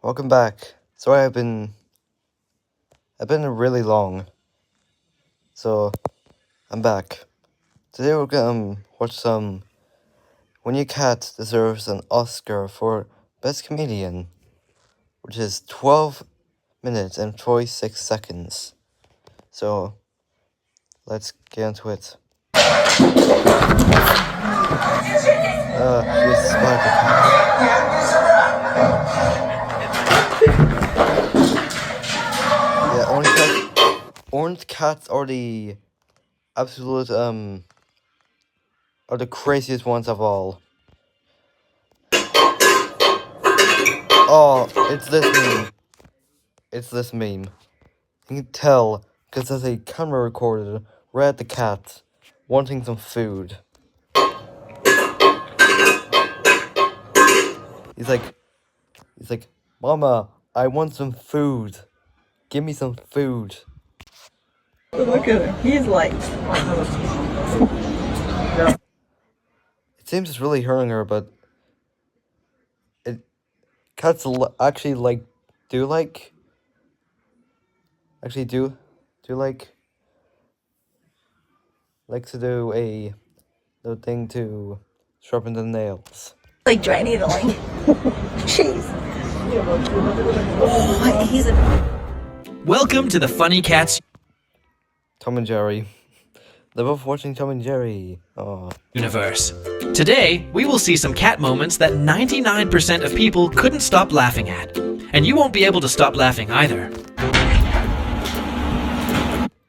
Welcome back. Sorry, I've been really long. So I'm back. Today we're gonna watch some When Your Cat Deserves an Oscar for Best Comedian, which is 12 minutes and 46 seconds. So let's get into it. She's Spider Cat. Yeah, orange cats are the absolute are the craziest ones of all. Oh, it's this meme. It's this meme. You can tell because there's a camera recorder right at the cat wanting some food. He's like, Mama, I want some food. Give me some food. Look at him. He's like... It seems it's really hurting her, but cats actually do like to do to do a little thing to sharpen the nails. like dry needling. Jeez. Oh, he's a... Welcome to the Funny Cats Tom and Jerry. They're both watching Tom and Jerry. Oh. universe. Today, we will see some cat moments that 99% of people couldn't stop laughing at. And you won't be able to stop laughing either.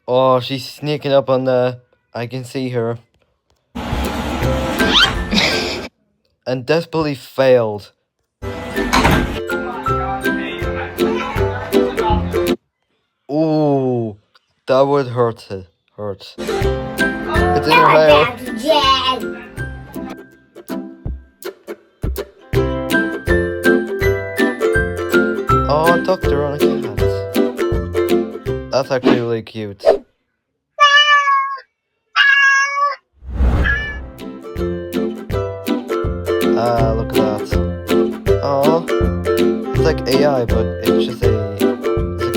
Oh, she's sneaking up on the... I can see her. And desperately failed. Ooh, that would hurt. It's in her hair. Oh, a doctor on a cat. That's actually really cute. Look at that. Oh, it's like AI, but it's just a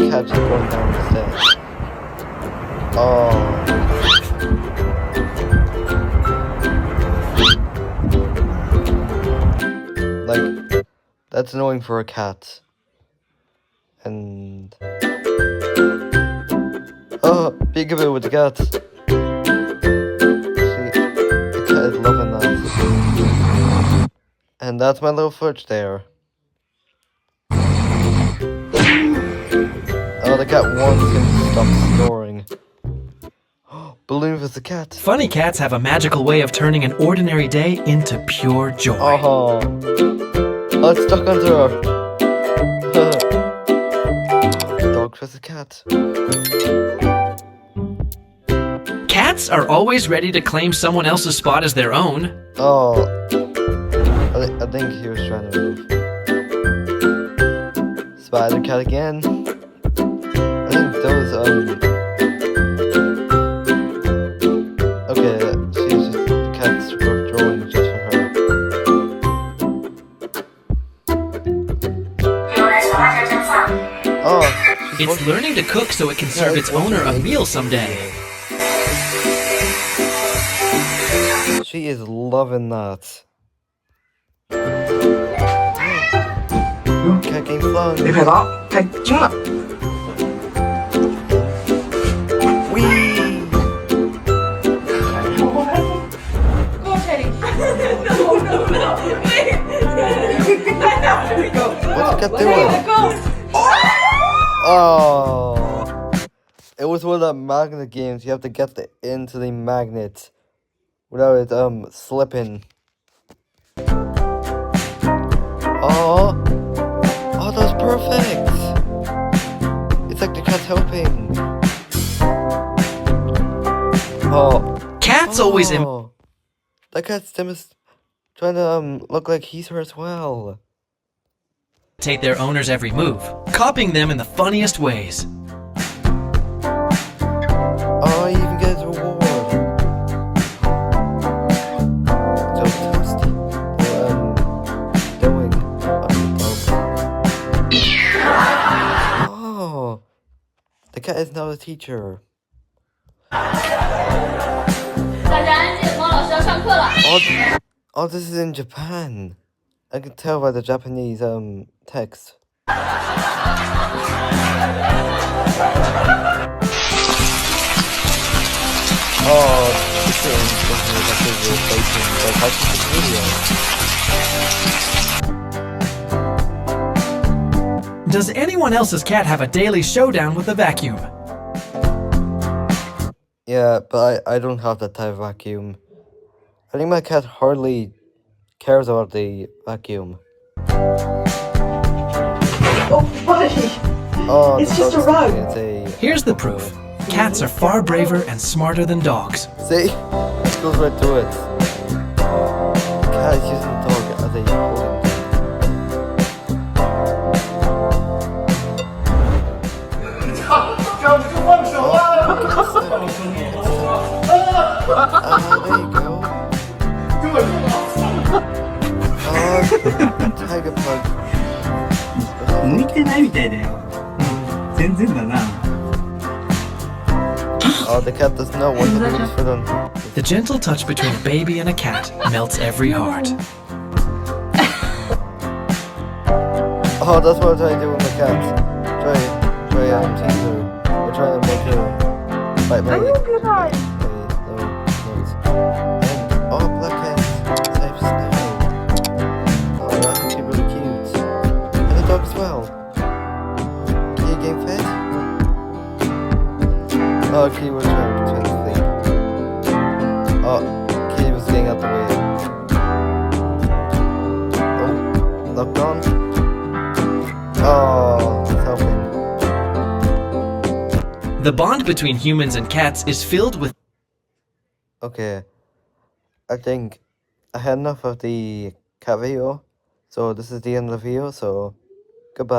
cat just going down the stairs. Oh. Like, that's annoying for a cat. And... Oh, peekaboo with the cat. The cat is loving that. And that's my little fudge there. Oh, the cat wants him to stop snoring. Balloon for the cat. Funny cats have a magical way of turning an ordinary day into pure joy. Oh, it's stuck onto her. Dog for the cat. Cats are always ready to claim someone else's spot as their own. Oh, I think he was trying to move. Spider cat again. I think those, okay, she's just, the cat's drawing just for her. Oh, It's learning to cook so it can serve its owner a meal someday. She is loving that. Cat game fun. 你陪他太精了。 Whee! Go, Teddy. No. What's the cat doing? Go. Oh! It was one of the magnet games. You have to get into the magnet without it slipping. Oh! Oh, that was perfect! It's like the cat's helping. Oh. Cats always That cat's trying to look like he's her as well. imitate their owner's every move, copying them in the funniest ways. Oh, you even get his reward. So toasty. Doing. cat is now a teacher. 大家安静，猫老师要上课了。 Oh, this is in Japan. I can tell by the Japanese text. Oh, this is replacing the typing video. Does anyone else's cat have a daily showdown with the vacuum? Yeah, but I don't have that type of vacuum. I think my cat hardly cares about the vacuum. Oh, buddy. Oh, It's the just a dog's rug. thinking it's a... Here's the proof. Cats are far braver and smarter than dogs. See? It goes right to it. The cat is using the dog as a holding thing. There you go. Tiger pug. 向いてないみたいだよ。全然だな。 Oh, the cat does not want to do this for them. The gentle touch between a baby and a cat melts every heart. Oh, that's what I try to do with my cat. Try teaser. We're trying to make her bite my nose. And oh, black cat, safe snow. Oh, that's actually really cute. And the dog as well. Can you game fed? Oh, Kitty was trying to sleep. Oh, Kitty was getting out the way. Oh, locked on. Oh, it's helping. The bond between humans and cats is filled with Okay, I think I had enough of the cat video, so this is the end of the video, so goodbye.